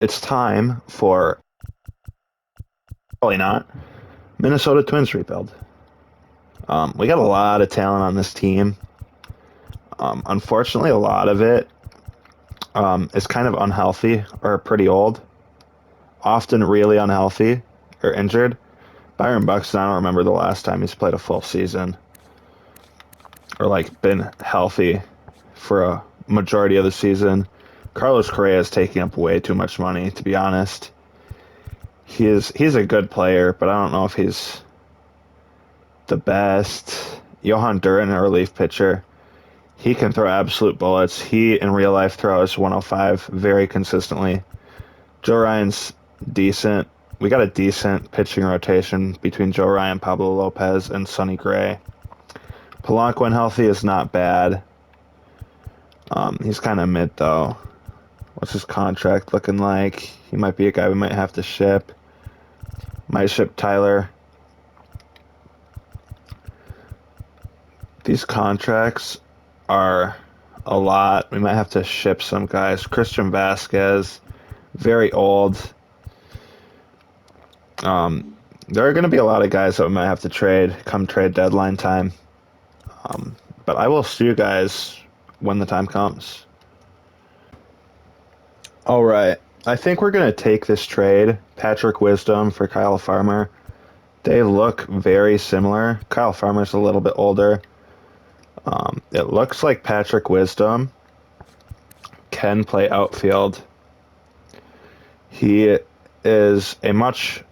it's time for, probably not, Minnesota Twins rebuild. We got a lot of talent on this team. Unfortunately, a lot of it is kind of unhealthy or pretty old, often really unhealthy or injured. Byron Buxton, I don't remember the last time he's played a full season or like been healthy for a majority of the season. Carlos Correa is taking up way too much money, to be honest. He's a good player, but I don't know if he's the best. Johan Duran, a relief pitcher, he can throw absolute bullets. He in real life throws 105 very consistently. Joe Ryan's decent. We got a decent pitching rotation between Joe Ryan, Pablo Lopez, and Sonny Gray. Polanco when healthy is not bad. He's kind of mid though. What's his contract looking like? He might be a guy we might have to ship. Might ship Tyler. These contracts are a lot. We might have to ship some guys. Christian Vasquez, very old. There are going to be a lot of guys that we might have to trade come trade deadline time. But I will see you guys when the time comes. All right. I think we're going to take this trade, Patrick Wisdom for Kyle Farmer. They look very similar. Kyle Farmer's a little bit older. It looks like Patrick Wisdom can play outfield. He is a much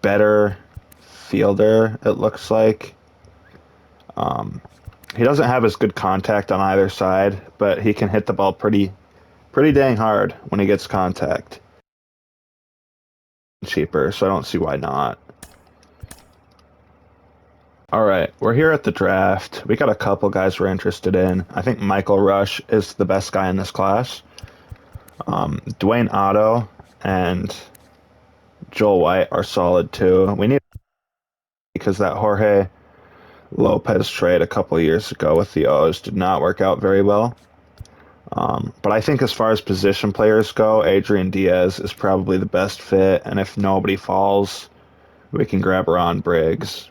better fielder, it looks like. He doesn't have as good contact on either side, but he can hit the ball pretty dang hard when he gets contact. Cheaper, so I don't see why not. All right, we're here at the draft. We got a couple guys we're interested in. I think Michael Rush is the best guy in this class. Dwayne Otto and Joel White are solid too. We need, because that Jorge Lopez trade a couple of years ago with the O's did not work out very well. But I think as far as position players go, Adrian Diaz is probably the best fit, and if nobody falls, we can grab Ron Briggs.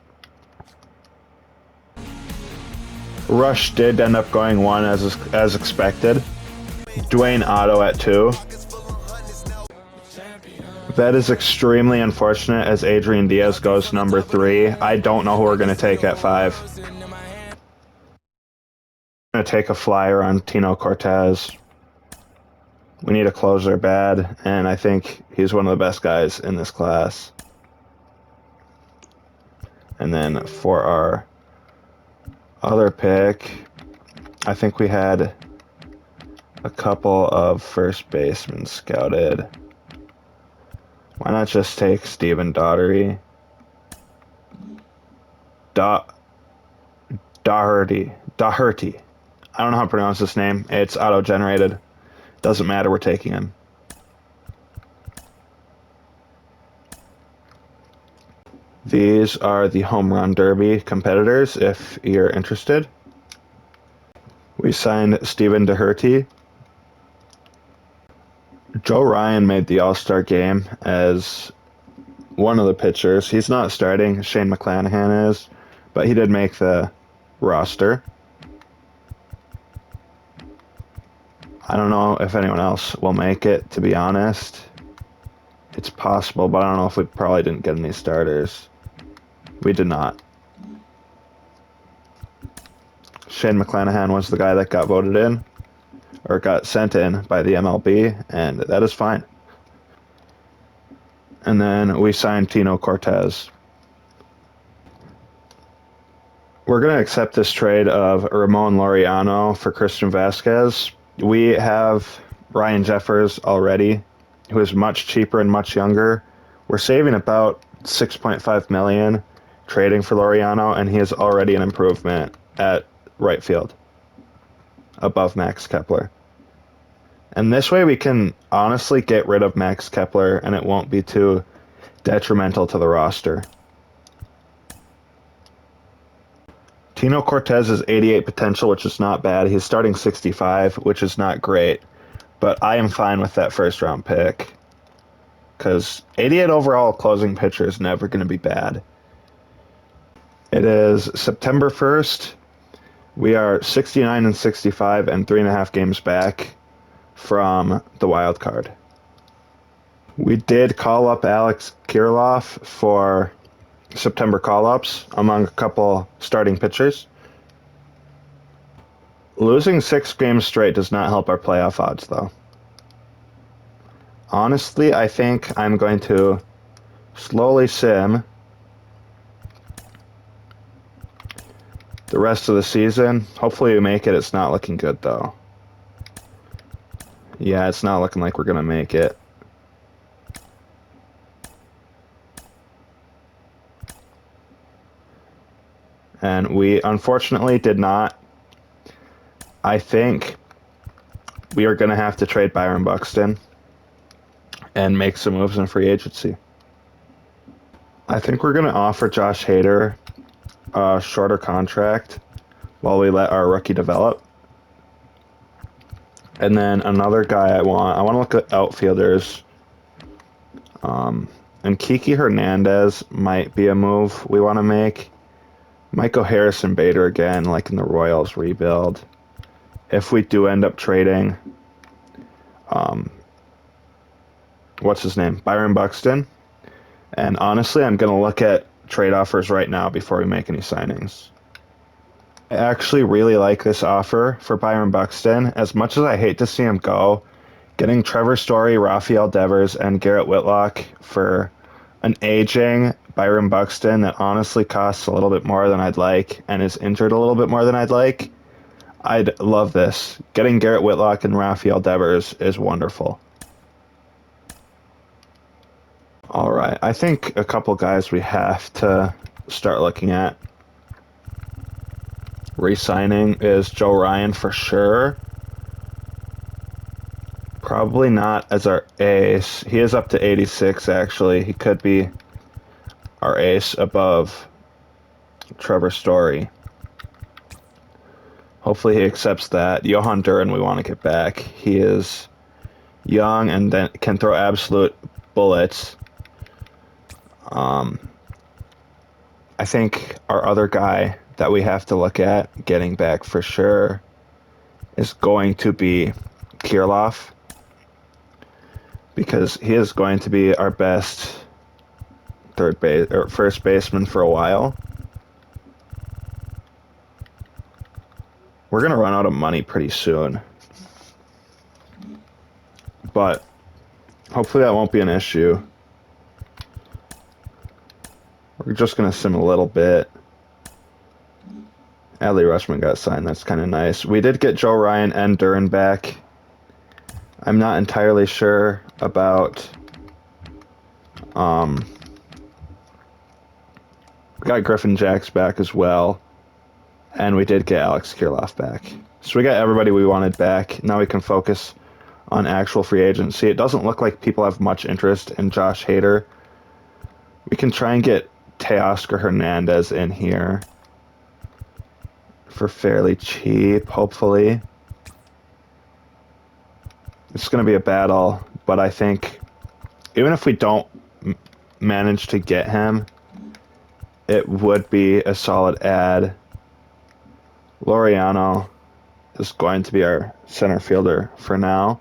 Rush did end up going 1 as expected. Dwayne Otto at 2. That is extremely unfortunate as Adrian Diaz goes number 3. I don't know who we're going to take at 5. I'm going to take a flyer on Tino Cortez. We need a closer bad, and I think he's one of the best guys in this class. And then for our other pick, I think we had a couple of first basemen scouted. Why not just take Steven Daugherty? Daugherty. I don't know how to pronounce this name. It's auto-generated. Doesn't matter, we're taking him. These are the Home Run Derby competitors, if you're interested. We signed Steven Daugherty. Joe Ryan made the All-Star game as one of the pitchers. He's not starting, Shane McClanahan is, but he did make the roster. I don't know if anyone else will make it, to be honest. It's possible, but I don't know if we probably didn't get any starters. We did not. Shane McClanahan was the guy that got voted in, or got sent in by the MLB, and that is fine. And then we signed Tino Cortez. We're going to accept this trade of Ramon Laureano for Christian Vasquez. We have Ryan Jeffers already, who is much cheaper and much younger. We're saving about $6.5 million trading for Laureano, and he is already an improvement at right field, above Max Kepler. And this way we can honestly get rid of Max Kepler, and it won't be too detrimental to the roster. Tino Cortez is 88 potential, which is not bad. He's starting 65, which is not great. but I am fine with that first round pick because 88 overall closing pitcher is never going to be bad. It is September 1st. We are 69 and 65 and 3.5 games back from the wild card. We did call up Alex Kirilloff for September call-ups among a couple starting pitchers. Losing 6 games straight does not help our playoff odds, though. Honestly, I think I'm going to slowly sim the rest of the season. Hopefully we make it. It's not looking good, though. Yeah, it's not looking like we're going to make it. And we unfortunately did not. I think we are going to have to trade Byron Buxton and make some moves in free agency. I think we're going to offer Josh Hader a shorter contract while we let our rookie develop. And then another guy I want to look at outfielders. And Kiki Hernandez might be a move we want to make. Might go Harrison Bader again, like in the Royals rebuild. If we do end up trading, what's his name? Byron Buxton. And honestly, I'm going to look at trade offers right now before we make any signings. I actually really like this offer for Byron Buxton. As much as I hate to see him go, getting Trevor Story, Rafael Devers, and Garrett Whitlock for an aging Byron Buxton that honestly costs a little bit more than I'd like and is injured a little bit more than I'd like, I'd love this. Getting Garrett Whitlock and Rafael Devers is wonderful. All right, I think a couple guys we have to start looking at re-signing is Joe Ryan for sure. Probably not as our ace. He is up to 86, actually. He could be our ace above Trevor Story. Hopefully he accepts that. Johan Duran we want to get back. He is young and then can throw absolute bullets. I think our other guy that we have to look at getting back for sure is going to be Kirilloff, because he is going to be our best third base or first baseman for a while. We're going to run out of money pretty soon, but hopefully that won't be an issue. We're just going to sim a little bit. Adley Rutschman got signed. That's kind of nice. We did get Joe Ryan and Duran back. I'm not entirely sure about... we got Griffin Jacks back as well. And we did get Alex Kirilloff back. So we got everybody we wanted back. Now we can focus on actual free agency. It doesn't look like people have much interest in Josh Hader. We can try and get Teoscar Hernandez in here for fairly cheap, hopefully. It's going to be a battle, but I think even if we don't manage to get him, it would be a solid add. Laureano is going to be our center fielder for now,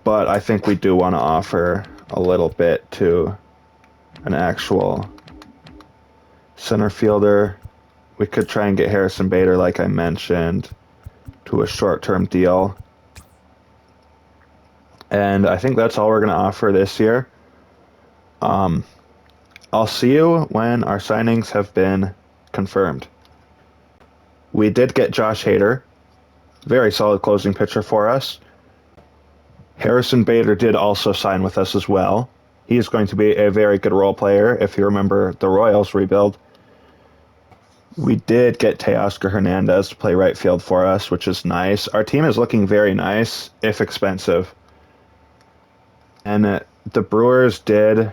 but I think we do want to offer a little bit to an actual center fielder. We could try and get Harrison Bader, like I mentioned, to a short-term deal. And I think that's all we're going to offer this year. I'll see you when our signings have been confirmed. We did get Josh Hader. Very solid closing pitcher for us. Harrison Bader did also sign with us as well. He is going to be a very good role player, if you remember the Royals rebuild. We did get Teoscar Hernandez to play right field for us, which is nice. Our team is looking very nice, if expensive. And the Brewers did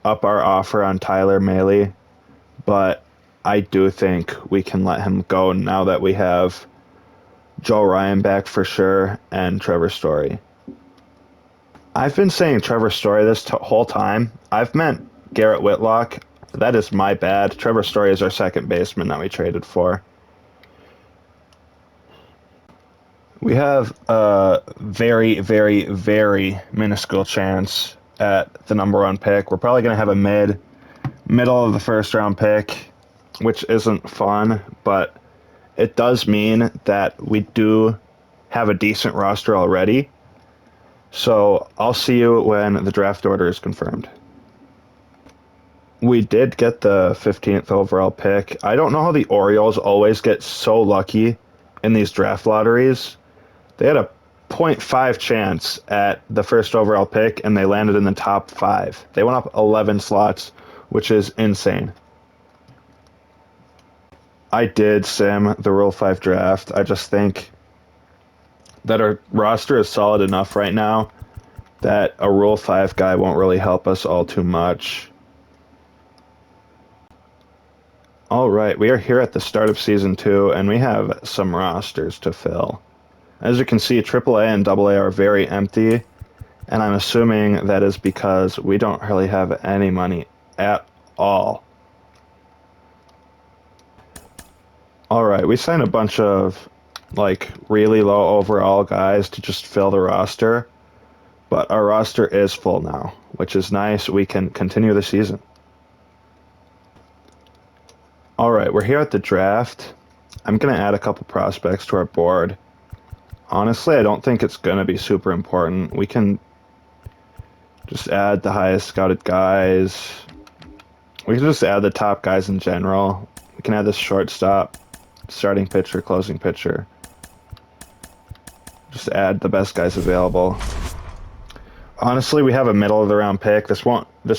up our offer on Tyler Mahle, but I do think we can let him go now that we have Joe Ryan back for sure, and Trevor Story. I've been saying Trevor Story this whole time. I've meant Garrett Whitlock. That is my bad. Trevor Story is our second baseman that we traded for. We have a very, very, very minuscule chance at the #1 pick. We're probably going to have a middle of the first round pick, which isn't fun, but it does mean that we do have a decent roster already. So I'll see you when the draft order is confirmed. We did get the 15th overall pick. I don't know how the Orioles always get so lucky in these draft lotteries. They had a 0.5 chance at the first overall pick, and they landed in the top 5. They went up 11 slots, which is insane. I did sim the Rule 5 draft. I just think that our roster is solid enough right now that a Rule 5 guy won't really help us all too much. All right, we are here at the start of Season 2, and we have some rosters to fill. As you can see, AAA and AA are very empty, and I'm assuming that is because we don't really have any money at all. All right, we signed a bunch of really low overall guys to just fill the roster, but our roster is full now, which is nice. We can continue the season. All right, we're here at the draft. I'm going to add a couple prospects to our board. Honestly, I don't think it's going to be super important. We can just add the highest scouted guys. We can just add the top guys in general. We can add this shortstop, starting pitcher, closing pitcher. Just add the best guys available. Honestly, we have a middle of the round pick. This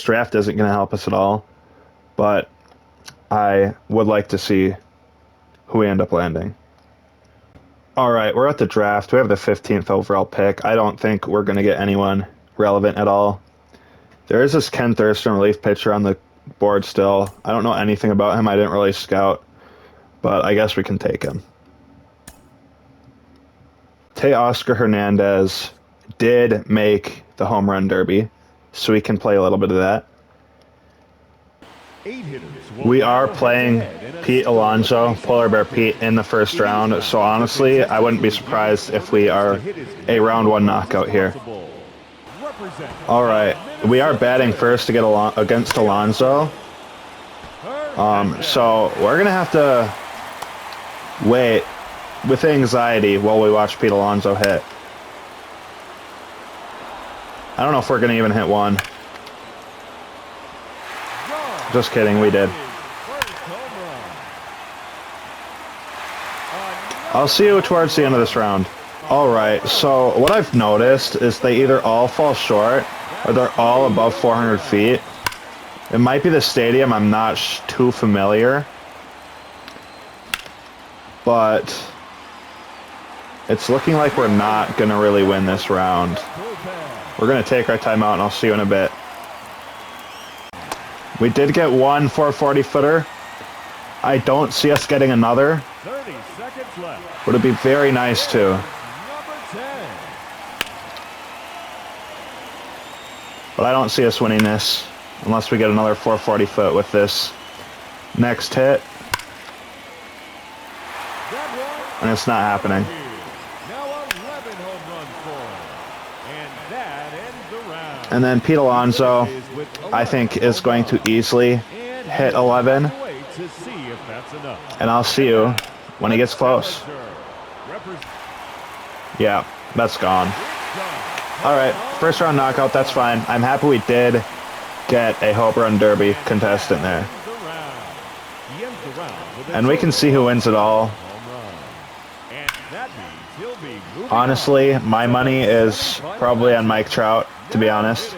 draft isn't going to help us at all, but I would like to see who we end up landing. All right, we're at the draft. We have the 15th overall pick. I don't think we're going to get anyone relevant at all. There is this Ken Thurston relief pitcher on the board still. I don't know anything about him. I didn't really scout, but I guess we can take him. Oscar Hernandez did make the home run derby, so we can play a little bit of that. We are playing Pete Alonso, Polar Bear Pete, in the first round, so honestly, I wouldn't be surprised if we are a round 1 knockout here. All right, we are batting first to get against Alonso, so we're going to have to wait with anxiety while we watch Pete Alonso hit. I don't know if we're going to even hit one. Just kidding, we did. I'll see you towards the end of this round. Alright, so what I've noticed is they either all fall short or they're all above 400 feet. It might be the stadium, I'm not too familiar. But it's looking like we're not going to really win this round. We're going to take our timeout and I'll see you in a bit. We did get one 440-footer. I don't see us getting another. 30 seconds left. Would it be very nice to. Number 10. But I don't see us winning this unless we get another 440-foot with this next hit. And it's not happening. Now 11 home runs for him. And that ends the round. And then Pete Alonso, I think, is going to easily hit 11. And I'll see you when he gets close. Yeah, that's gone. All right, first round knockout, that's fine. I'm happy we did get a home run derby contestant there. And we can see who wins it all. Honestly, my money is probably on Mike Trout, to be honest.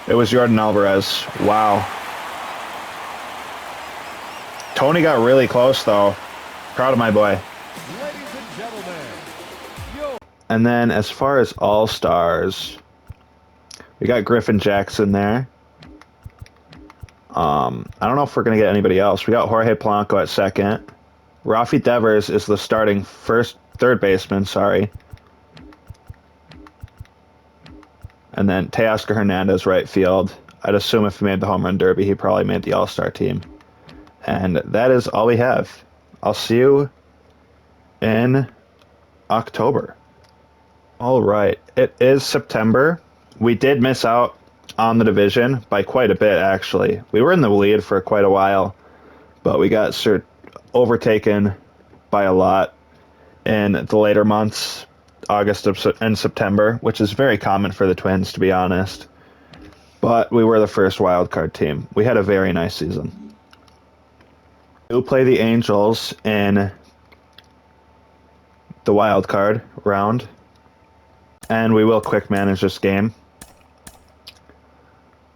It was Jordan Alvarez. Wow. Tony got really close, though. Proud of my boy. And then as far as all-stars, we got Griffin Jackson there. I don't know if we're going to get anybody else. We got Jorge Polanco at second. Rafi Devers is the starting third baseman, sorry. And then Teoscar Hernandez, right field. I'd assume if he made the home run derby, he probably made the all-star team. And that is all we have. I'll see you in October. All right. It is September. We did miss out on the division by quite a bit, actually. We were in the lead for quite a while, but we got overtaken by a lot in the later months, August and September, which is very common for the Twins, to be honest. But we were the first wild card team. We had a very nice season. We'll play the Angels in the wild card round, and we will quick manage this game.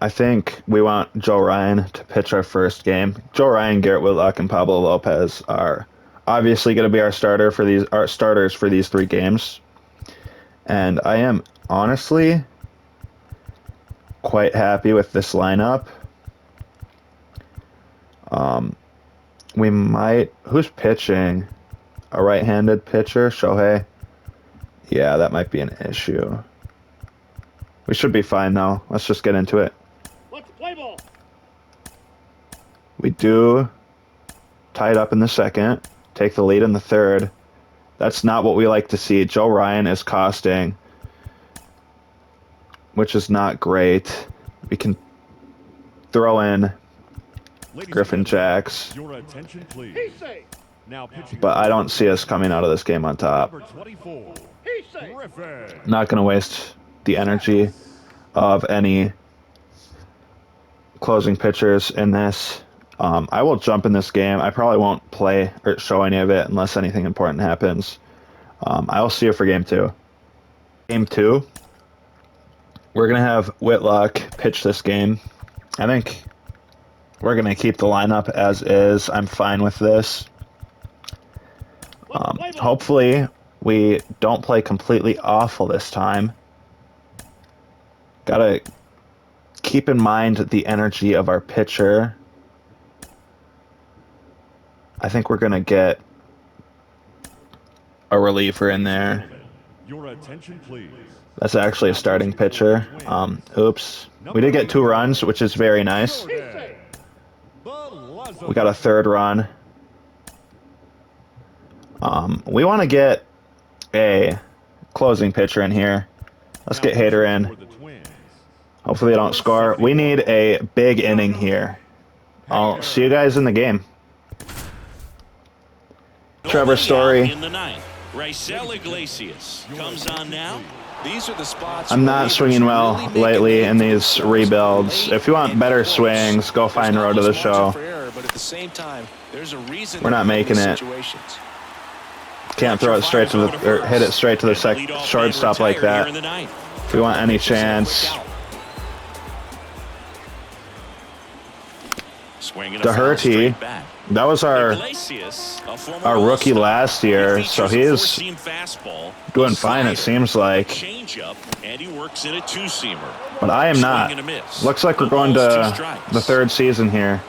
I think we want Joe Ryan to pitch our first game. Joe Ryan, Garrett Whitlock, and Pablo Lopez are obviously going to be our starters for these 3 games. And I am honestly quite happy with this lineup. We might... Who's pitching? A right-handed pitcher? Shohei? Yeah, that might be an issue. We should be fine, though. Let's just get into it. Let's play ball. We do tie it up in the second, take the lead in the third. That's not what we like to see. Joe Ryan is costing, which is not great. We can throw in Griffin Jacks, Your attention, please. He's safe. Now pitching. but I don't see us coming out of this game on top. Number 24. He's safe. Griffin. Not going to waste the energy of any closing pitchers in this. I will jump in this game. I probably won't play or show any of it unless anything important happens. I will see you for game 2. Game 2, we're going to have Whitlock pitch this game. I think we're going to keep the lineup as is. I'm fine with this. Hopefully, we don't play completely awful this time. Gotta keep in mind the energy of our pitcher. I think we're going to get a reliever in there. Your attention, please. That's actually a starting pitcher. Oops. We did get 2 runs, which is very nice. We got a 3rd run. We want to get a closing pitcher in here. Let's get Hader in. Hopefully they don't score. We need a big inning here. I'll see you guys in the game. Trevor Story. In the ninth, Raisel Iglesias comes on now. These are the spots. I'm not swinging well lately in these rebuilds. If you want better swings, go find Road to the Show. We're not making it. Can't throw it straight to the, or hit it straight to the shortstop like that. If we want any chance. Doherty, that was our rookie last year, so he's doing fine, it seems like. But I am not. Looks like we're going to the 3rd season here.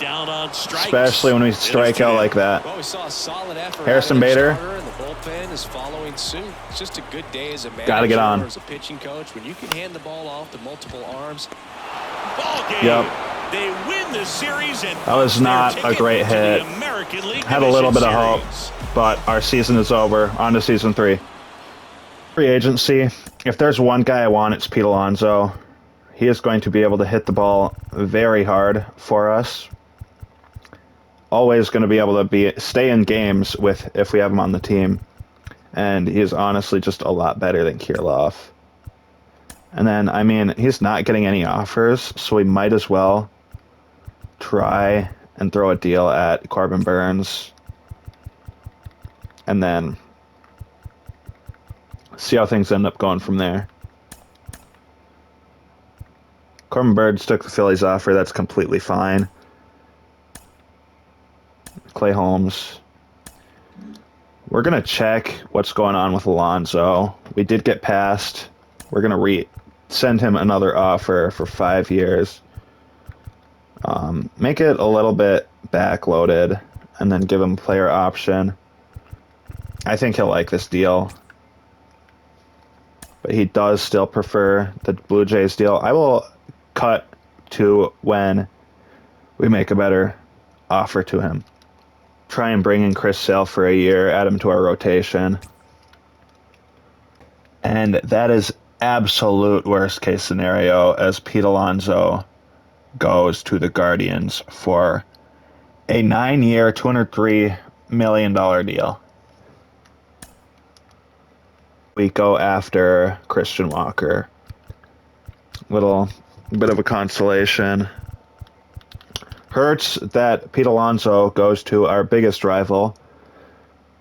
Especially when we strike out like that. Well, we saw a solid effort. Harrison Bader. And the bullpen is following suit. It's just a good day as a manager. Gotta get on. As a pitching coach, when you can hand the ball off to multiple arms. Yep. They win the series and that was not a great hit. Had a little bit of hope, but our season is over. On to season 3. Free agency. If there's one guy I want, it's Pete Alonso. He is going to be able to hit the ball very hard for us. Always going to be able to stay in games if we have him on the team. And he is honestly just a lot better than Kirilloff. And then, I mean, he's not getting any offers, so we might as well try and throw a deal at Corbin Burns. And then see how things end up going from there. Corbin Burns took the Phillies offer. That's completely fine. Clay Holmes. We're going to check what's going on with Alonso. We did get passed. We're going to send him another offer for 5 years. Make it a little bit backloaded, and then give him a player option. I think he'll like this deal. But he does still prefer the Blue Jays deal. I will cut to when we make a better offer to him. Try and bring in Chris Sale for a year, add him to our rotation. And that is absolute worst case scenario, as Pete Alonso goes to the Guardians for a 9-year, $203 million deal. We go after Christian Walker. Little bit of a consolation. Hurts that Pete Alonso goes to our biggest rival,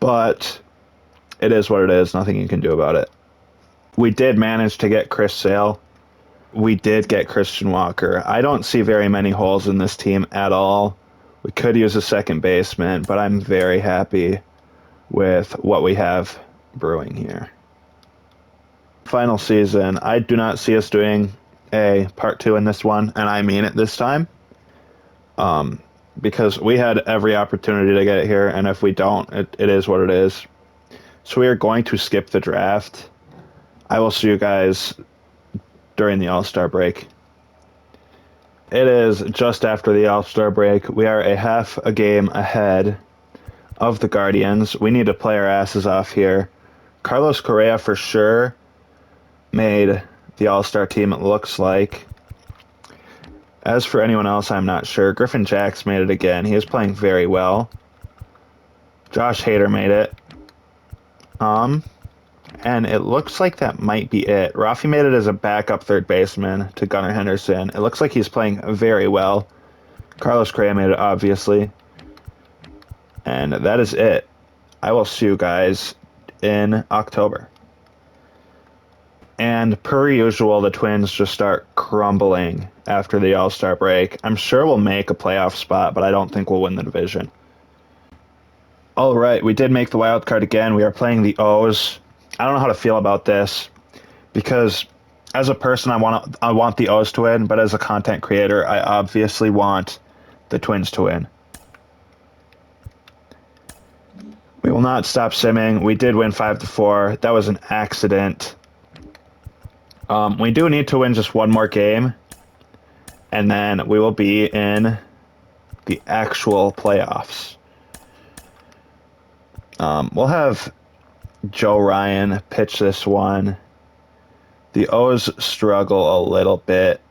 but it is what it is. Nothing you can do about it. We did manage to get Chris Sale. We did get Christian Walker. I don't see very many holes in this team at all. We could use a second baseman, but I'm very happy with what we have brewing here. Final season, I do not see us doing a part 2 in this one, and I mean it this time. Because we had every opportunity to get here, and if we don't, it is what it is. So we are going to skip the draft. I will see you guys during the All-Star break. It is just after the All-Star break. We are a half a game ahead of the Guardians. We need to play our asses off here. Carlos Correa for sure made the All-Star team, it looks like. As for anyone else, I'm not sure. Griffin Jax made it again. He is playing very well. Josh Hader made it. And it looks like that might be it. Rafi made it as a backup third baseman to Gunnar Henderson. It looks like he's playing very well. Carlos Correa made it, obviously. And that is it. I will see you guys in October. And per usual, the Twins just start crumbling after the All-Star break. I'm sure we'll make a playoff spot, but I don't think we'll win the division. All right, we did make the wild card again. We are playing the O's. I don't know how to feel about this, because as a person, I want the O's to win, but as a content creator, I obviously want the Twins to win. We will not stop simming. We did win 5-4. That was an accident. We do need to win just one more game, and then we will be in the actual playoffs. We'll have Joe Ryan pitch this one. The O's struggle a little bit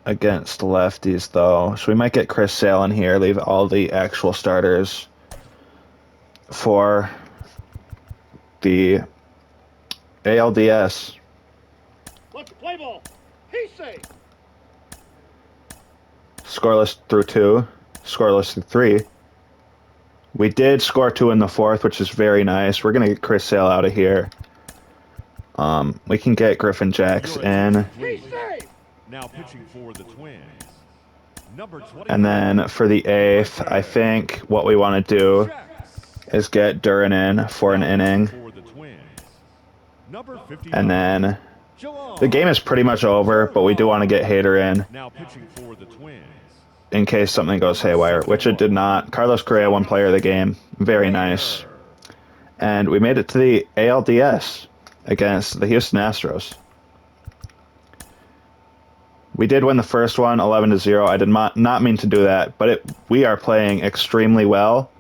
against lefties, though, so we might get Chris Sale in here, leave all the actual starters for the ALDS. Let's play ball. He's safe. Scoreless through 2, scoreless through 3. We did score 2 in the 4th, which is very nice. We're going to get Chris Sale out of here. We can get Griffin Jax in. He's safe. Now pitching for the Twins. Number 20. And then for the 8th, I think what we want to do is get Duran in for an inning. For the Twins. Number 59. And then the game is pretty much over, but we do want to get Hader in Now pitching for the Twins. in case something goes haywire, which it did not. Carlos Correa won player of the game. Very nice. And we made it to the ALDS against the Houston Astros. We did win the first one, 11-0. I did not mean to do that, but we are playing extremely well.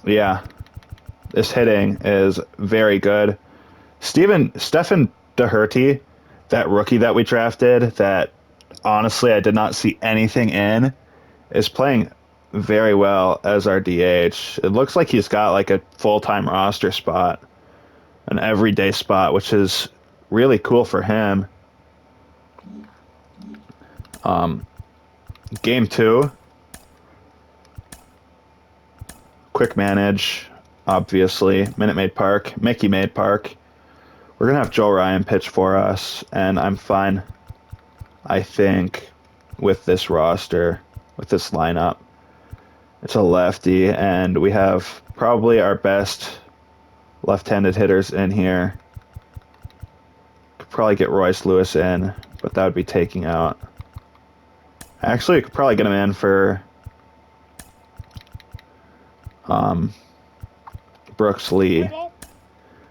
Yeah, this hitting is very good. Stefan Doherty, that rookie that we drafted, that honestly I did not see anything in, is playing very well as our DH. It looks like he's got like a full-time roster spot, an everyday spot, which is really cool for him. Game 2. Quick manage, obviously. Minute Maid Park, Mickey Maid Park. We're going to have Joe Ryan pitch for us, and I'm fine, I think, with this roster, with this lineup. It's a lefty, and we have probably our best left-handed hitters in here. probably get Royce Lewis in, but that would be taking out. Actually, we could probably get him in for Brooks Lee. Play ball.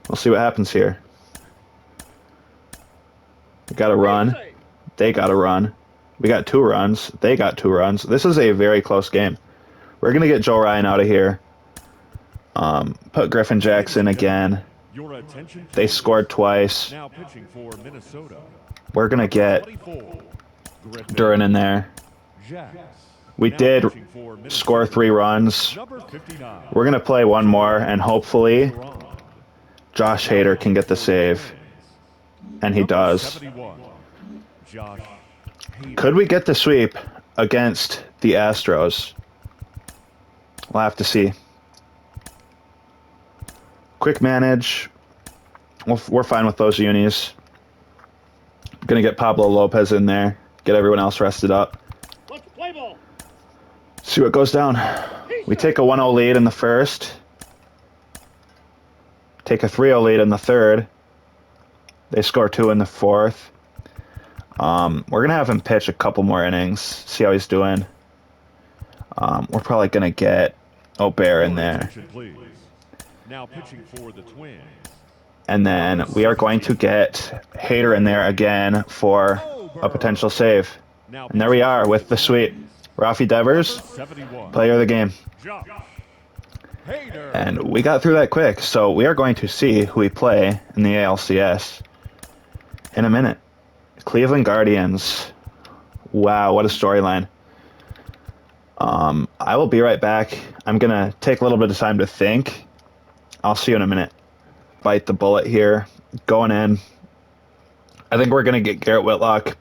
We'll see what happens here. We got a run. Save. They got a run. We got 2 runs. They got 2 runs. This is a very close game. We're going to get Joe Ryan out of here. Put Griffin Jackson again. Your attention, They please. scored twice. Now pitching for Minnesota. We're going to get 24. Griffin Duran in there. Jacks. We Now did pitching for Minnesota. score 3 runs. Number 59. We're going to play one more, and hopefully Duran. Josh Hader can get the save. And he Number does. 71. Josh Hader. Could we get the sweep against the Astros? We'll have to see. Quick manage. We're fine with those unis. Gonna get Pablo Lopez in there. Get everyone else rested up. Let's play ball. See what goes down. We take a 1-0 lead in the first. Take a 3-0 lead in the third. They score 2 in the fourth. We're going to have him pitch a couple more innings, see how he's doing. We're probably going to get O'Bear in there. Attention, please. Now pitching for the Twins. And then we are going to get Hader in there again for a potential save. Now And there we are with the sweep. Rafi Devers, 71. player of the game. Josh Hader. And we got through that quick, so we are going to see who we play in the ALCS in a minute. Cleveland Guardians. Wow, what a storyline. I will be right back. I'm going to take a little bit of time to think. I'll see you in a minute. Bite the bullet here. Going in. I think we're going to get Garrett Whitlock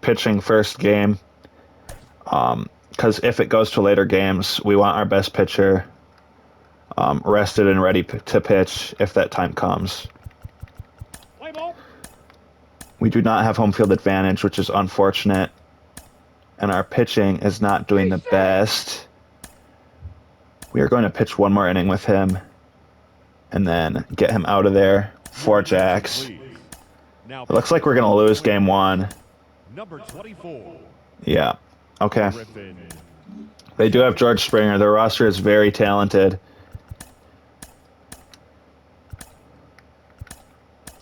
pitching first game. Because if it goes to later games, we want our best pitcher rested and ready to pitch if that time comes. Play ball. We do not have home field advantage, which is unfortunate. And our pitching is not doing the best. We are going to pitch one more inning with him. And then get him out of there for Jacks. Please. Now It looks like we're going to lose game 1. number 24. Yeah. Okay. Griffin. They do have George Springer. Their roster is very talented.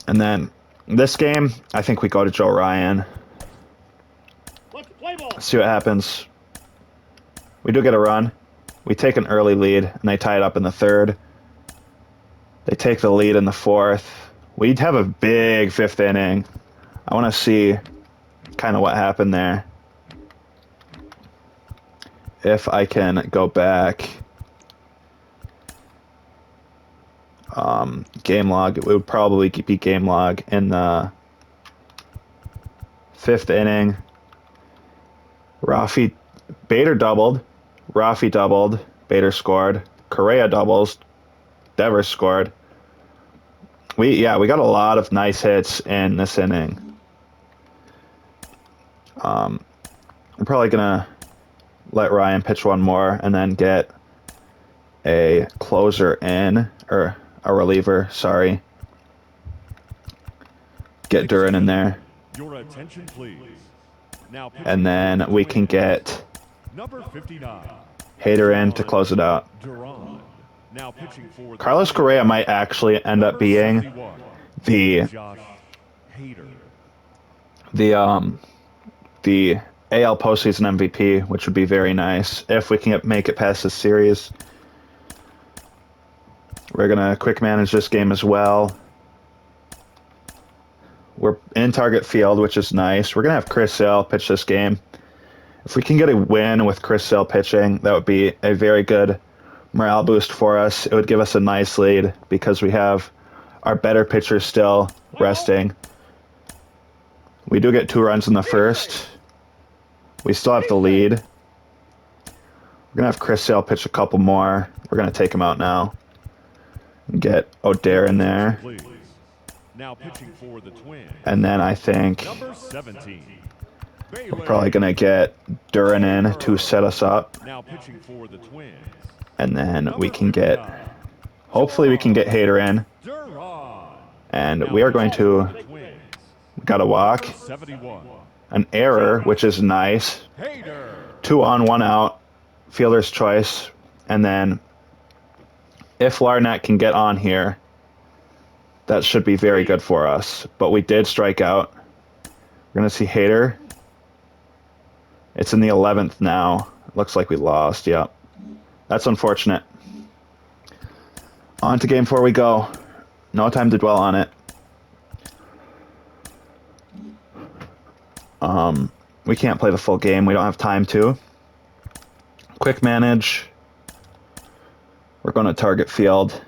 And then this game, I think we go to Joe Ryan. Let's play ball. See what happens. We do get a run. We take an early lead, and they tie it up in the third. They take the lead in the fourth. We'd have a big 5th inning. I want to see kind of what happened there. If I can go back. Game log. It would probably be game log in the 5th inning. Bader doubled. Rafi doubled. Bader scored. Correa doubles. Devers scored. We got a lot of nice hits in this inning. I'm probably gonna let Ryan pitch one more and then get a closer in, or a reliever, sorry. Get Duran in there. Your attention, please. Now pitching And then for the we can Twins. get number 59. Hader in to close it out. Duran. Now pitching for the Carlos Twins. Correa might actually end up Number being 61. the Josh Hader. the AL postseason MVP, which would be very nice if we can make it past this series. We're gonna quick manage this game as well. We're in target field, which is nice. We're gonna have Chris Sale pitch this game. If we can get a win with Chris Sale pitching, that would be a very good morale boost for us. It would give us a nice lead because we have our better pitchers still resting. We do get 2 runs in the first. We still have the lead. We're going to have Chris Sale pitch a couple more. We're going to take him out now. And get O'Dare in there. Please. Now pitching for the Twins. And then I think Number 17. we're probably going to get Duran in to set us up. Now pitching for the Twins. And then we can get, hopefully we can get Hader in. Duran. And we are going to got a walk, 71. an error, which is nice. Hader. 2 on, 1 out, fielder's choice. And then if Larnett can get on here, that should be very good for us. But we did strike out. We're going to see Hader. It's in the 11th now. Looks like we lost. Yep. That's unfortunate. On to game 4 we go. No time to dwell on it. We can't play the full game. We don't have time to. Quick manage. We're going to target field.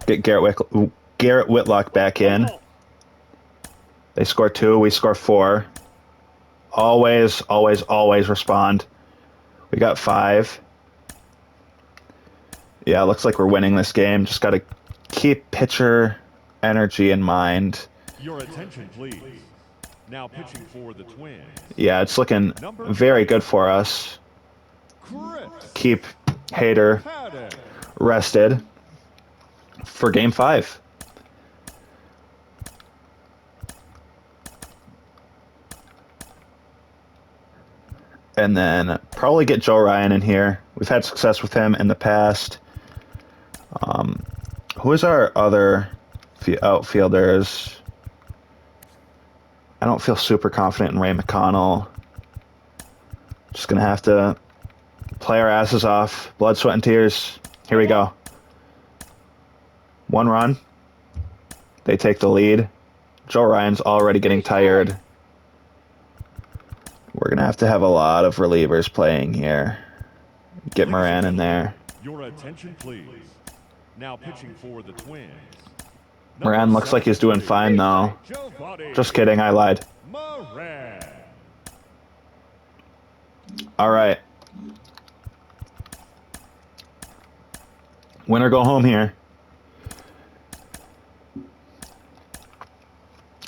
Get Garrett Whitlock back in. They score 2. We score 4. Always, always, always respond. We got 5. Yeah, looks like we're winning this game. Just got to keep pitcher energy in mind. Your attention, please. Now pitching for the Twins. Yeah, it's looking very good for us. Chris Keep Hader Paddock. rested for game 5. And then probably get Joe Ryan in here. We've had success with him in the past. Who is our other outfielders? I don't feel super confident in Ray McConnell. Just going to have to play our asses off. Blood, sweat, and tears. Here we go. 1 run. They take the lead. Joe Ryan's already getting tired. We're going to have a lot of relievers playing here. Get Moran in there. Your attention, please. Now pitching for the Twins. Moran looks like he's doing fine, though. Just kidding, I lied. Moran. All right. Win or go home here.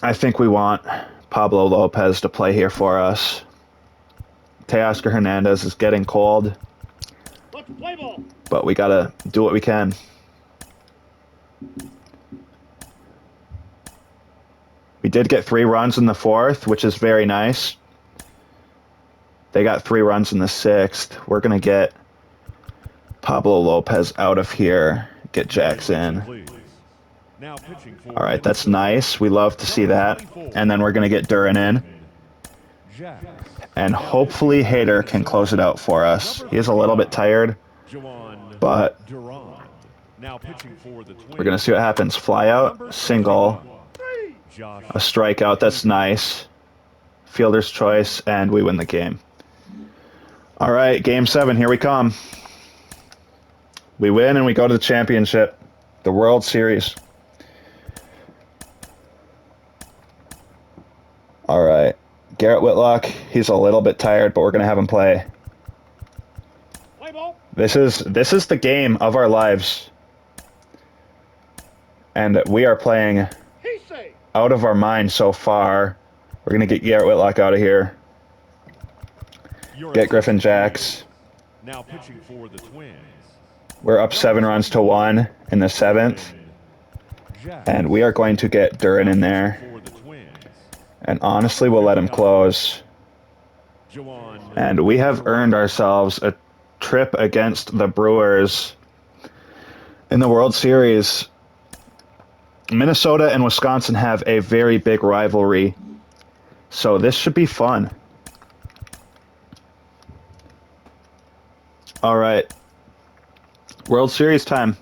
I think we want Pablo Lopez to play here for us. Teoscar Hernandez is getting cold, Let's play ball. but we got to do what we can. We did get 3 runs in the 4th, which is very nice. They got 3 runs in the 6th. We're going to get Pablo Lopez out of here. Get Jackson. Now pitching for All right, that's nice. We love to see that. And then we're going to get Duran in. Jack. And hopefully Hader can close it out for us. He is a little bit tired, but Duran. Now pitching for the Twins. we're going to see what happens. Fly out, single, Josh. a strikeout. That's nice. Fielder's choice, and we win the game. All right, game 7. Here we come. We win and we go to the championship, the World Series. All right. Garrett Whitlock, he's a little bit tired, but we're going to have him play. Play ball. This is the game of our lives. And we are playing He's safe. out of our mind so far. We're going to get Garrett Whitlock out of here. Your Get Griffin attention, Jacks. Now pitching for the Twins. We're up 7 runs to 1 in the 7th. Jack. And we are going to get Duran in there. For the Twins. And honestly, we'll let him close. Juwan. And we have earned ourselves a trip against the Brewers in the World Series. Minnesota and Wisconsin have a very big rivalry, so this should be fun. All right. World Series time.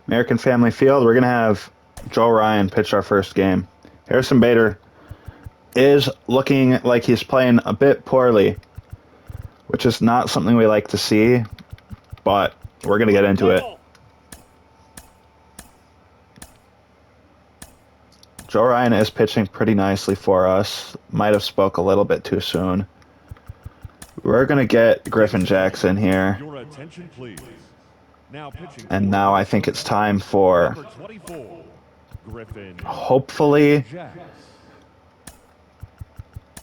American Family Field. We're going to have Joe Ryan pitch our first game. Harrison Bader is looking like he's playing a bit poorly, which is not something we like to see, but we're going to get into it. Joe Ryan is pitching pretty nicely for us. Might have spoke a little bit too soon. We're going to get Griffin Jackson here. Your attention, please. Now pitching. And now I think it's time for, Number 24, Griffin hopefully, Jacks.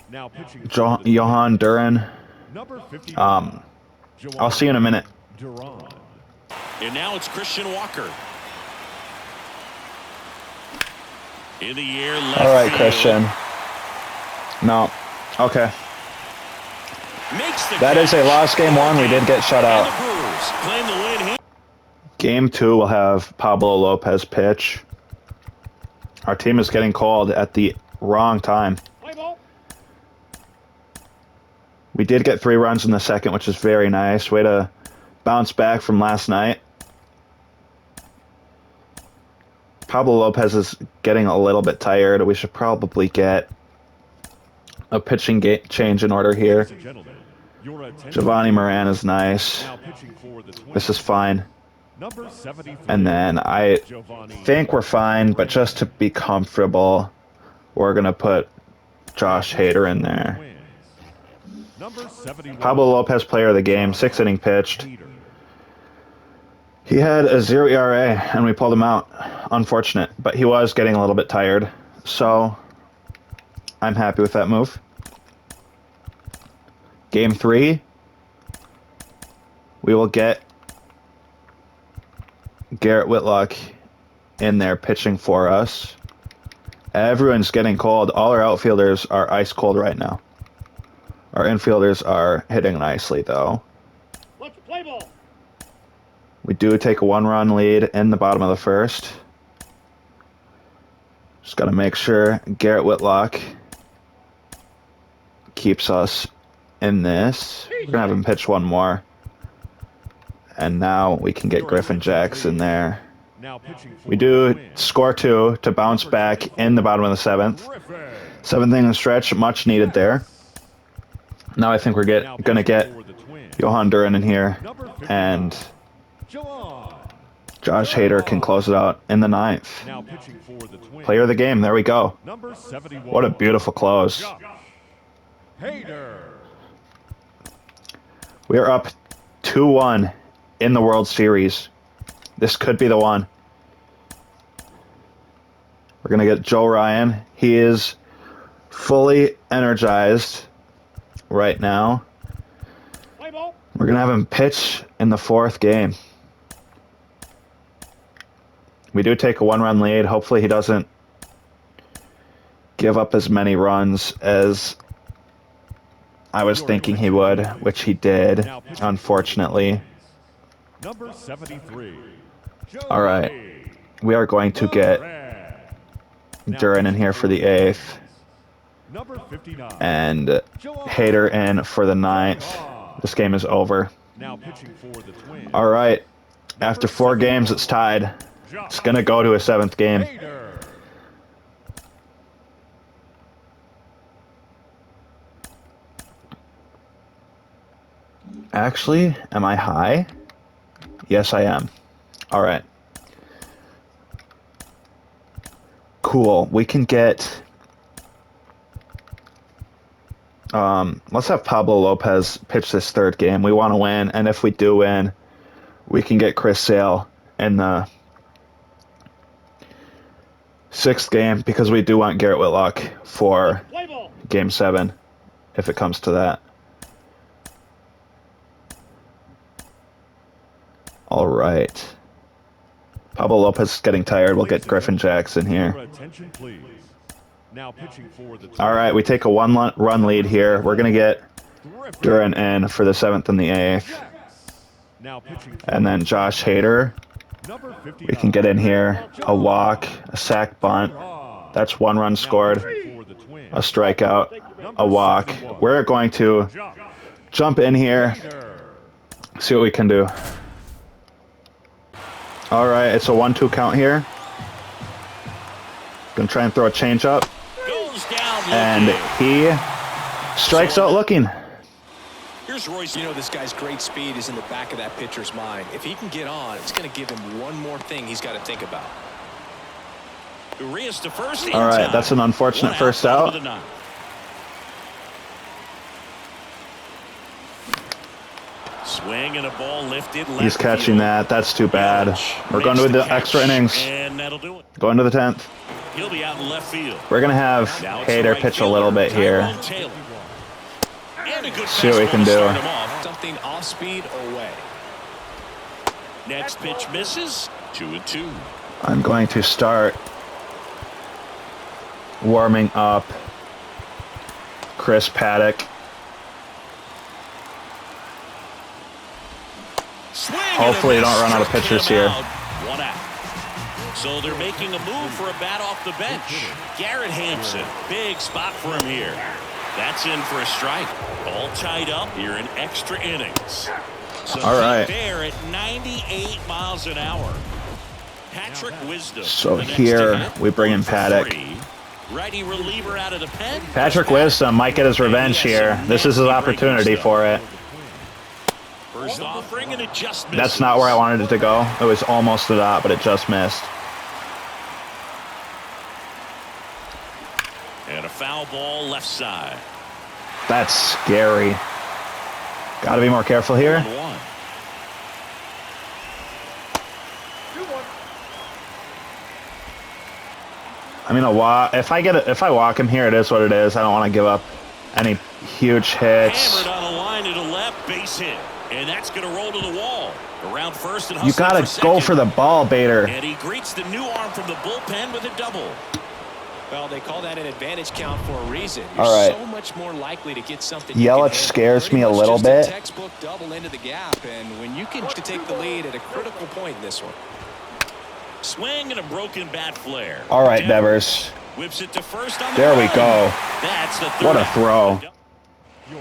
Now pitching. Johan Duran. Number 50. I'll see you in a minute. Duran. And now it's Christian Walker. In the air, left All right, field. Christian. No. Okay. Makes the That is a catch. lost game one. We did get shut And out. the Brewers claim the win here. Game 2 will have Pablo Lopez pitch. Our team is getting called at the wrong time. Play ball. We did get 3 runs in the second, which is very nice. Way to bounce back from last night. Pablo Lopez is getting a little bit tired. We should probably get a pitching change in order here. Ladies and gentlemen, your attention. Giovanni Moran is nice. Now pitching for the Twins. This is fine. Number 73. And then I Giovanni. think we're fine, but just to be comfortable, we're going to put Josh Hader in there. Twins. Number 71. Pablo Lopez, player of the game, 6 inning pitched. Hader. He had a 0 ERA, and we pulled him out. Unfortunate, but he was getting a little bit tired, so I'm happy with that move. Game 3, we will get Garrett Whitlock in there pitching for us. Everyone's getting cold. All our outfielders are ice cold right now. Our infielders are hitting nicely, though. Let's play ball. We do take a 1-run lead in the bottom of the first. Just got to make sure Garrett Whitlock keeps us in this. We're going to have him pitch one more. And now we can get Griffin Jackson there. Now pitching for We do the Twins. score 2 to bounce back in the bottom of the 7th. Griffin. 7th inning stretch, much needed there. Now I think we're Now going to pitching get for the Twins. Johan Duran in here. Number 59. And Johan. Josh Hader can close it out in the 9th. Now pitching for the Twins. Player of the game, there we go. Number 71. What a beautiful close. Josh Hader. We are up 2-1 in the World Series. This could be the one. We're going to get Joe Ryan. He is fully energized right now. Play ball. We're going to have him pitch in the 4th game. We do take a 1-run lead. Hopefully he doesn't give up as many runs as I was thinking he would, which he did, unfortunately. Number 73. All right. We are going to get Duran in here for the 8th Number 59. and Hader in for the 9th. This game is over. Now pitching for the Twins. All right. After 4 games, it's tied. It's going to go to a 7th game. Hader. Actually, am I high? Yes, I am. All right. Cool. We can get... let's have Pablo Lopez pitch this 3rd game. We want to win, and if we do win, we can get Chris Sale in the 6th game because we do want Garrett Whitlock for Play ball. Game 7, if it comes to that. All right. Pablo Lopez is getting tired. We'll get Griffin Jackson Your here. attention, please. Now pitching for the Twins. All right, we take a 1-run lead here. We're going to get Griffin. Duran in for the 7th and the 8th. Now pitching for And then Josh Hader. number 59. We can get in here. A walk, a sack bunt. That's 1 run scored. For the Twins. A strikeout, a walk. We're going to Josh jump in here, Hader. see what we can do. All right, it's a 1-2 count here. Gonna try and throw a changeup. Goes down And looking. he strikes out looking. Here's Royce. You know this guy's great speed is in the back of that pitcher's mind. If he can get on, it's going to give him one more thing he's got to think about. Urias to first. All right, that's an unfortunate first out. Swing and a ball lifted. Left He's catching field. that. That's too bad. We're going to Makes the catch, extra innings. And that'll do it. Going to the 10th. He'll be out in left field. We're going to have Now it's Hader right pitch a fielder, little bit here. Tyrone Taylor. And a good See what we fastball can to do. start him off. Something off speed away. Next pitch misses. 2-2. I'm going to start warming up Chris Paddock. Hopefully, you don't run out of pitchers here. One out. So they're making a move for a bat off the bench. Garrett Hampson, big spot for him here. That's in for a strike. All tied up here in extra innings. So all right. There at 98 miles an hour. Patrick Wisdom. So here we bring in Paddock. Righty reliever out of the pen. Patrick Wisdom might get his revenge here. This is his opportunity for it. First offering and it just misses. That's not where I wanted it to go. It was almost a dot, but it just missed. And a foul ball left side. That's scary. Got to be more careful here. 1-1. I mean, if I walk him here, it is what it is. I don't want to give up any huge hits. Hammered on a line to the left, base hit. And that's going to roll to the wall. Around first and You got to go for the ball, Bader. And he greets the new arm from the bullpen with a double. Well, they call that an advantage count for a reason. You're all right. so much more likely to get something. Yelich scares me a little just bit. A textbook double into the gap, and when you can take the lead at a critical point in this one. Swing and a broken bat flare. All right, Devers. Whips it to first on the There we run. go. That's the third What a out. throw.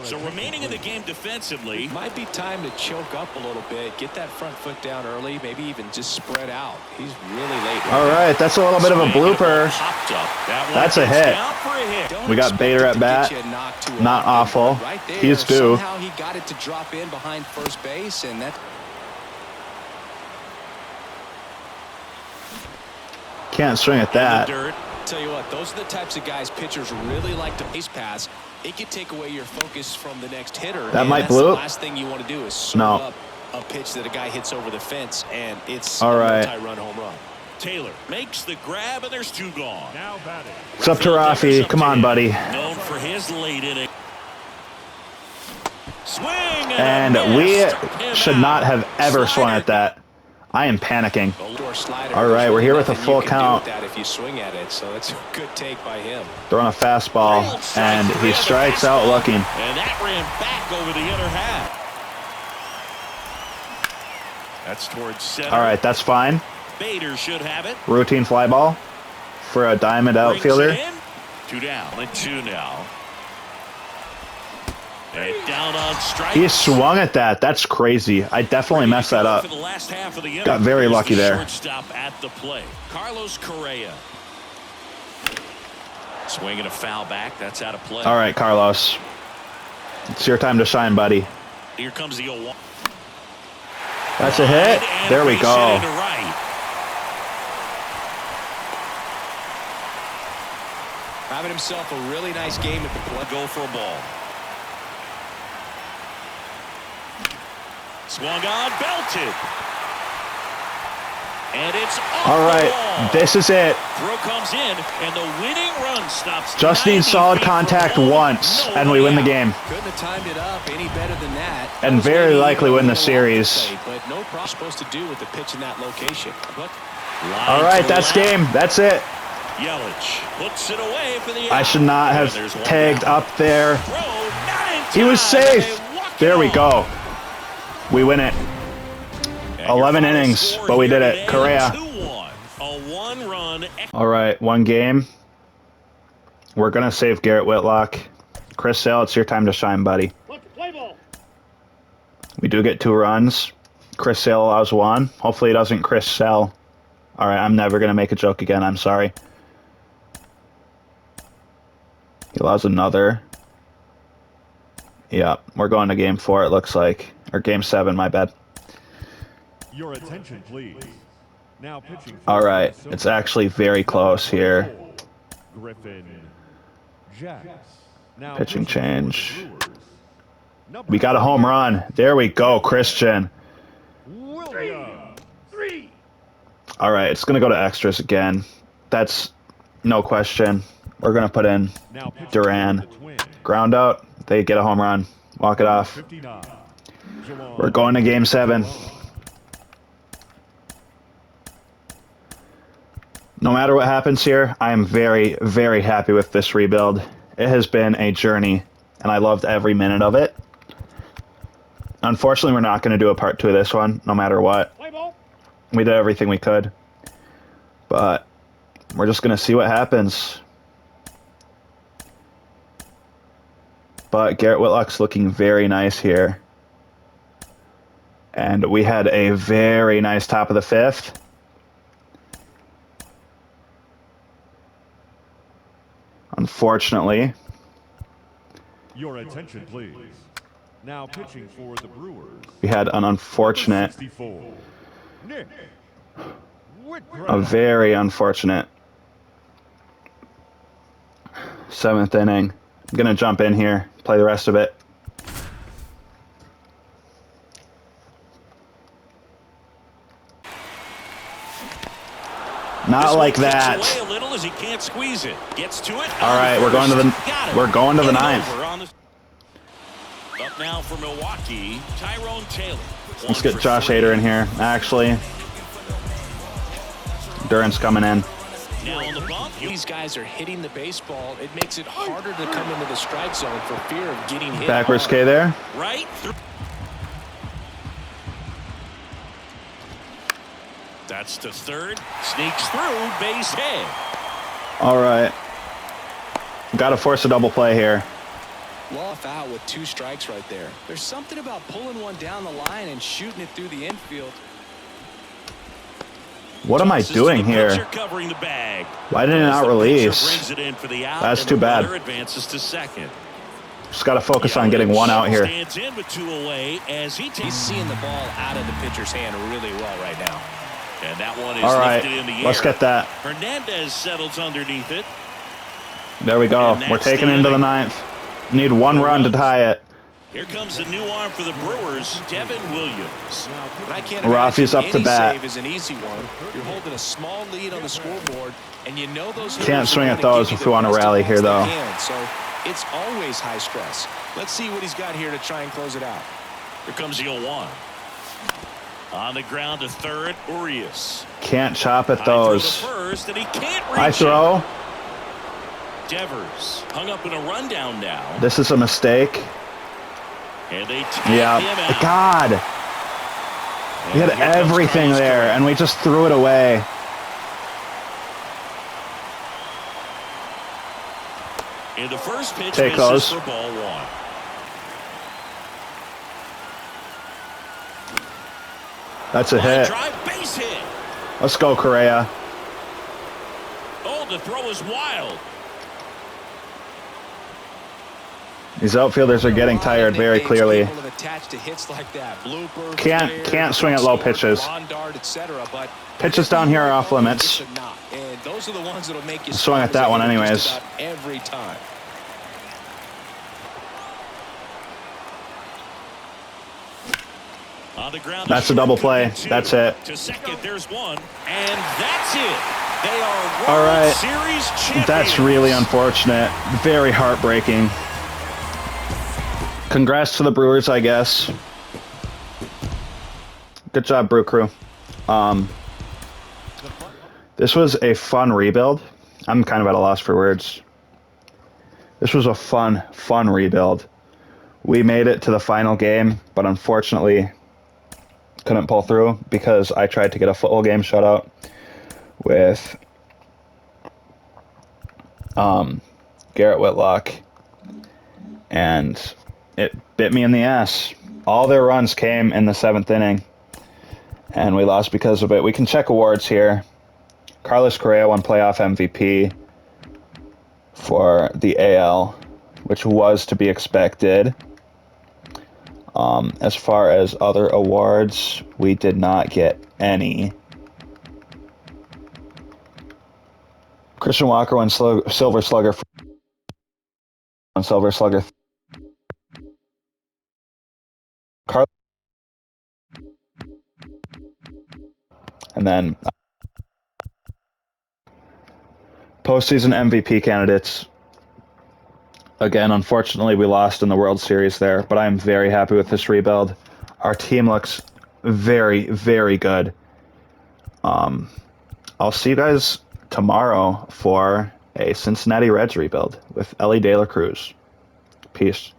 So remaining in the game defensively. Might be time to choke up a little bit, get that front foot down early, maybe even just spread out. He's really late. All right, that's a little bit of a blooper. Popped up. That one That's a gets hit. down for a hit. Don't We got expect Bader it at to bat. get you knocked too Not often, awful. but right there, He's due. Somehow he got it to drop in behind first base, and that. Can't swing at In the that. dirt. Tell you what, those are the types of guys pitchers really like to base pass. It could take away your focus from the next hitter. That and might that's bloop. The last thing you want to do is serve No. up a pitch that a guy hits over the fence, and it's All a right. multi-run home run. Taylor makes the grab, and there's two gone. Now batting. It's up to Rafi. Come on, buddy. Known for his late inning. Swing And a we miss. Took him should out. not have ever swung Slider. at that. I am panicking. Or slider. All right, we're here with a Nothing full you can do count. with that if you swing at it, so that's a good take by him. Throwing a fastball, and he strikes out looking. And that ran back over the other half. That's towards center. All right, that's fine. Bader should have it. Routine fly ball for a diamond Brings outfielder. it in. 2 down and 2 now. And down on strike. He swung at that. That's crazy. I definitely messed that up. For the last half of the inning. Got very Here's lucky the there. Shortstop at the plate. Carlos Correa. Swinging a foul back. That's out of play. All right, Carlos. It's your time to shine, buddy. Here comes the 0-1. That's a hit. And There we base go. hit into right. Having himself a really nice game at the plate. Go for a ball. Swung on, belted. And it's off All the right, wall. this is it. Throw comes in, and the winning run stops. Just 90 need solid feet from contact home. once, No and we win the way out. game. Couldn't have timed it up any better than that. And That was very maybe likely even win the a little series. off the plate, but no problem supposed to do with the pitch in that location. Look, Line All right, to that's left. game. That's it. Yelich puts it away for the I out. should not And have there's one tagged down. up there. Throw, not in He was time, and safe. they walk it There we off. go. We win it. And 11 your final innings, score but we here did it. today, Correa. 2-1. A one-run. All right, one game. We're going to save Garrett Whitlock. Chris Sale, it's your time to shine, buddy. Let's play ball. We do get 2 runs. Chris Sale allows 1. Hopefully he doesn't Chris Sale. All right, I'm never going to make a joke again. I'm sorry. He allows another. Yeah, we're going to game 4, it looks like. Or game 7, my bad. Your attention, please. Now pitching. for All right, Minnesota. it's actually very close here. Griffin Jacks. Now Pitching pitching for the change. Brewers. Number We got a home run. There we go, Christian. Williams. All right, it's going to go to extras again. That's no question. We're going to put in Now pitching Duran. for the Twins. ground out. They get a home run. Walk it off. 59. Jawan We're going to game 7. No matter what happens here, I am very, very happy with this rebuild. It has been a journey and I loved every minute of it. Unfortunately, we're not going to do a part 2 of this one, no matter what. Play ball. We did everything we could. But we're just going to see what happens. But Garrett Whitlock's looking very nice here. And we had a very nice top of the 5th. Unfortunately, Your attention, please. Now pitching for the Brewers. we had an unfortunate, 64. Nick a Whitcraft. very unfortunate 7th inning. I'm going to jump in here, play the rest of it. Not This like one kicks that. away a little as he can't squeeze it. Gets to it. All right, we're going to the Inning ninth. over on the- Up now for Milwaukee, Tyrone Taylor. Let's get Josh Hader in here. Actually, Duran's coming in. Now on the bump. These guys are hitting the baseball. It makes it harder to come into the strike zone for fear of getting hit. Backwards hard. K there. Right through. That's to third. Sneaks through. Base hit. All right. Got to force a double play here. Off out with 2 strikes right there. There's something about pulling one down the line and shooting it through the infield. What am I Tosses to doing the here? pitcher covering the bag. Why didn't it As not the pitcher release? brings it in for the out, That's and too the bad. runner advances to second. Just got to focus on getting one out here. Stands in with 2 away as he He's takes. seeing the ball out of the pitcher's hand really well right now. And that one is All right, lifted in the air. let's get that. Hernandez settles underneath it. There we go. And We're that's taking the it into the inning. 9th. Need 1 run to tie it. Here comes the new arm for the Brewers, Devin Williams. And I can't Rafi's imagine up to any bat. save is an easy one. You're holding a small lead on the scoreboard, and you know those Can't hitters swing are at gonna those give if you we want the to best rally of here, balls though. they can. So it's always high stress. Let's see what he's got here to try and close it out. Here comes the 0-1. On the ground to third, Urias. Can't chop at High throw to those. first, and he can't reach I it. throw. Devers hung up in a rundown now. This is a mistake. And they take Yeah. him out. God. We had And here comes everything Carlos there, Correa. and we just threw it away. And the first pitch Take misses those. for ball 1. That's a Line hit. drive, base hit. Let's go, Correa. Oh, the throw is wild. These outfielders are getting tired very clearly. People have attached to hits like that. Blooper, Can't swing at low pitches. lawn dart, etc. But Pitches down here are off limits. It's a knock. And those are the ones that'll make you Swing at that one anyways. just about every time. On the ground. That's a double play. Two. That's it. To second, there's one. And that's it. They are All World right. Series champions. That's really unfortunate. Very heartbreaking. Congrats to the Brewers, I guess. Good job, Brew Crew. This was a fun rebuild. I'm kind of at a loss for words. This was a fun rebuild. We made it to the final game, but unfortunately couldn't pull through because I tried to get a full game shutout with Garrett Whitlock, and it bit me in the ass. All their runs came in the 7th inning, and we lost because of it. We can check awards here. Carlos Correa won playoff MVP for the AL, which was to be expected. As far as other awards, we did not get any. Christian Walker won Silver Slugger. On Silver Slugger. And then postseason MVP candidates. Again, unfortunately, we lost in the World Series there, but I'm very happy with this rebuild. Our team looks very, very good. I'll see you guys tomorrow for a Cincinnati Reds rebuild with Ellie De La Cruz. Peace. Peace.